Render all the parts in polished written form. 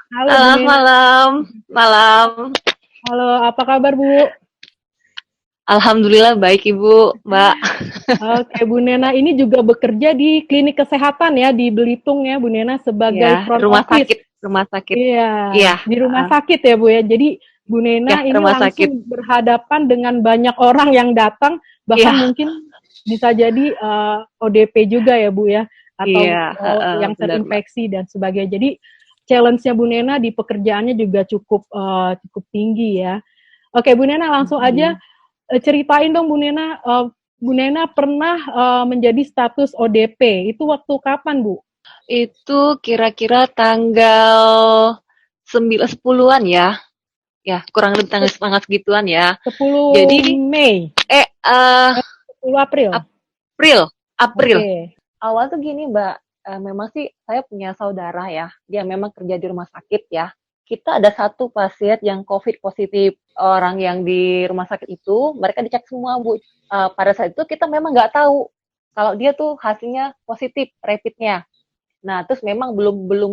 Halo Bu Halo, Nena. malam, malam. Halo, apa kabar Bu? Alhamdulillah baik Ibu, Mbak. Oke, Bu Nena ini juga bekerja di klinik kesehatan ya di Belitung ya, Bu Nena Ya, sebagai front rumah office. sakit, rumah sakit. Iya, Iya, di rumah sakit ya Bu ya. Jadi Bu ya Nena ini rumah sakit. langsung berhadapan dengan banyak orang yang datang, bahkan Iya, mungkin bisa jadi ODP juga ya Bu ya, iya, atau yang benar Mbak. terinfeksi dan sebagainya. Jadi challenge-nya Bu Nena di pekerjaannya juga cukup tinggi ya. Oke, Bu Nena langsung aja Mhm. ceritain dong Bu Nena pernah menjadi status ODP. Itu waktu kapan, Bu? Itu kira-kira tanggal 10-an ya. Ya, kurang lebih tanggal segituan ya. 10 Jadi, Mei, eh, eh 10 April. April, April. Oke. Awal tuh gini, Mbak, memang sih saya punya saudara ya, dia memang kerja di rumah sakit ya. Kita ada satu pasien yang COVID positif. Orang yang di rumah sakit itu, mereka dicek semua, Bu. Pada saat itu kita memang nggak tahu kalau dia tuh hasilnya positif rapidnya. Nah, terus memang belum belum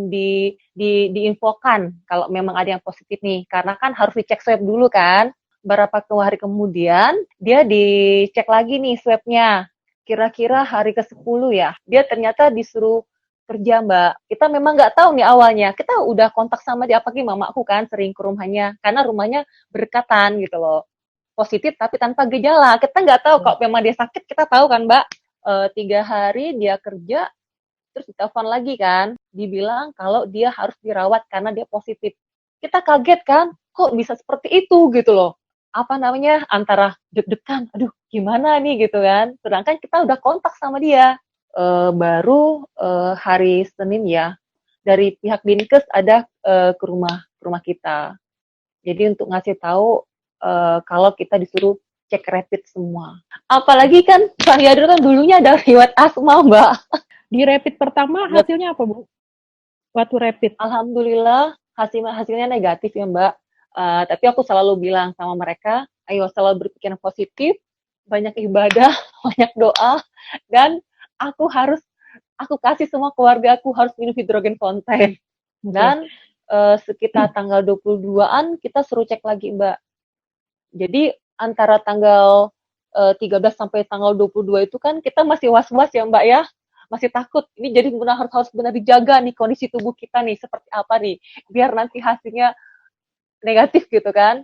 diinfokan kalau memang ada yang positif nih, karena kan harus dicek swab dulu kan. Berapa hari kemudian dia dicek lagi nih swabnya. Kira-kira hari ke-10 ya. Dia ternyata disuruh kerja, Mbak. Kita memang nggak tahu nih awalnya. Kita udah kontak sama dia, apalagi mamaku kan sering ke rumahnya karena rumahnya berdekatan gitu loh. Positif tapi tanpa gejala. Kita nggak tahu kalau memang dia sakit, kita tahu kan, Mbak. 3 hari dia kerja, terus ditelepon lagi kan, dibilang kalau dia harus dirawat karena dia positif. Kita kaget kan, kok bisa seperti itu gitu loh. Apa namanya, antara deg-degan, aduh gimana nih gitu kan. Sedangkan kita udah kontak sama dia. Baru hari Senin ya, dari pihak Dinkes ada ke rumah kita. Jadi untuk ngasih tahu kalau kita disuruh cek rapid semua. Apalagi kan Pak Yadur kan dulunya ada riwayat asma, Mbak. Di rapid pertama hasilnya apa, Bu? Waktu rapid. Alhamdulillah hasilnya negatif ya Mbak. Tapi aku selalu bilang sama mereka, ayo selalu berpikiran positif, banyak ibadah, banyak doa, dan aku harus aku kasih semua keluarga aku harus minum hidrogen fonten. Oke. Dan sekitar tanggal 22-an kita suruh cek lagi Mbak. Jadi antara tanggal 13 sampai tanggal 22 itu kan kita masih was-was ya Mbak ya, masih takut. Ini jadi benar harus benar dijaga nih kondisi tubuh kita nih seperti apa nih, biar nanti hasilnya negatif gitu kan.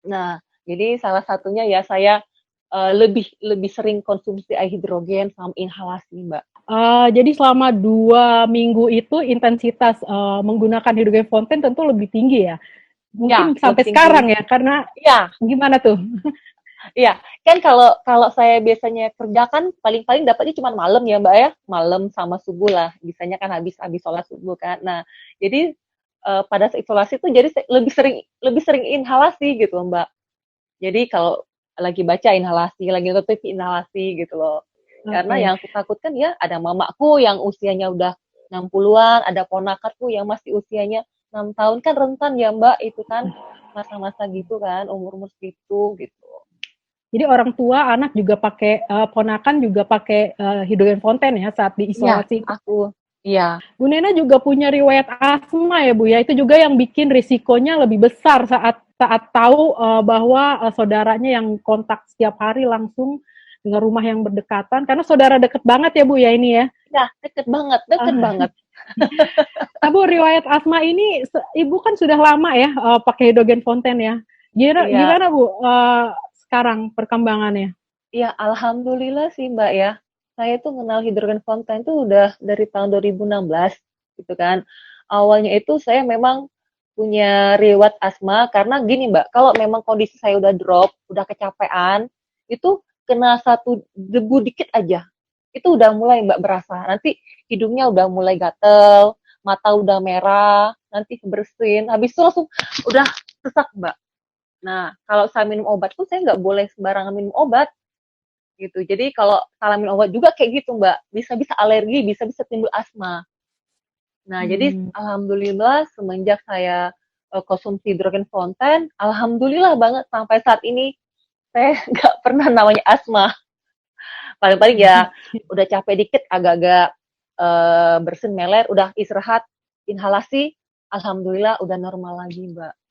Nah, jadi salah satunya ya saya lebih lebih sering konsumsi air hidrogen sama inhalasi Mbak. Jadi selama 2 minggu itu intensitas menggunakan hidrogen fountain tentu lebih tinggi ya. Ya, Mungkin lebih sampai tinggi. sekarang ya, karena Ya, gimana tuh? iya, kan kalau kalau saya biasanya kerja kan paling-paling dapatnya cuma malam ya Mbak ya, malam sama subuh lah, bisanya kan habis habis sholat subuh kan. Nah, jadi pada saat isolasi tuh jadi lebih sering inhalasi gitu loh Mbak. Jadi kalau lagi baca inhalasi, lagi nonton TV inhalasi gitu loh. Karena Oke. yang aku takutkan ya ada mamaku yang usianya udah 60-an, ada ponakanku yang masih usianya 6 tahun kan rentan ya Mbak itu kan masa-masa gitu kan umur-umur segitu gitu. Jadi orang tua, anak juga pakai, ponakan juga pakai hidrogen fountain ya saat Iya, diisolasi. aku. Iya, Bu Nena juga punya riwayat asma ya Bu ya. Itu juga yang bikin risikonya lebih besar saat saat tahu bahwa saudaranya yang kontak setiap hari langsung dengan rumah yang berdekatan. Karena saudara deket banget ya Bu ya ini ya. iya, deket banget, deket Ah, banget. Nah Bu, riwayat asma ini Ibu kan sudah lama ya pakai hidrogen fountain ya. Gimana, Iya, gimana Bu sekarang perkembangannya? iya, alhamdulillah sih Mbak ya. Saya tuh kenal hidrogen fontaine tuh udah dari tahun 2016 gitu kan. Awalnya itu saya memang punya riwayat asma karena gini Mbak, kalau memang kondisi saya udah drop, udah kecapean, itu kena satu debu dikit aja. Itu udah mulai Mbak berasa. Nanti hidungnya udah mulai gatel, mata udah merah, nanti bersin, habis itu langsung udah sesak Mbak. Nah, kalau saya minum obat tuh saya nggak boleh sembarangan minum obat gitu. Jadi kalau salah minum obat juga kayak gitu Mbak, bisa-bisa alergi, bisa-bisa timbul asma. Nah, jadi Hmm. alhamdulillah semenjak saya konsumsi hidrogen fonten, alhamdulillah banget sampai saat ini saya nggak pernah namanya asma. Paling-paling ya udah capek dikit, agak-agak bersin meler, udah istirahat, inhalasi, Alhamdulillah udah normal lagi, Mbak.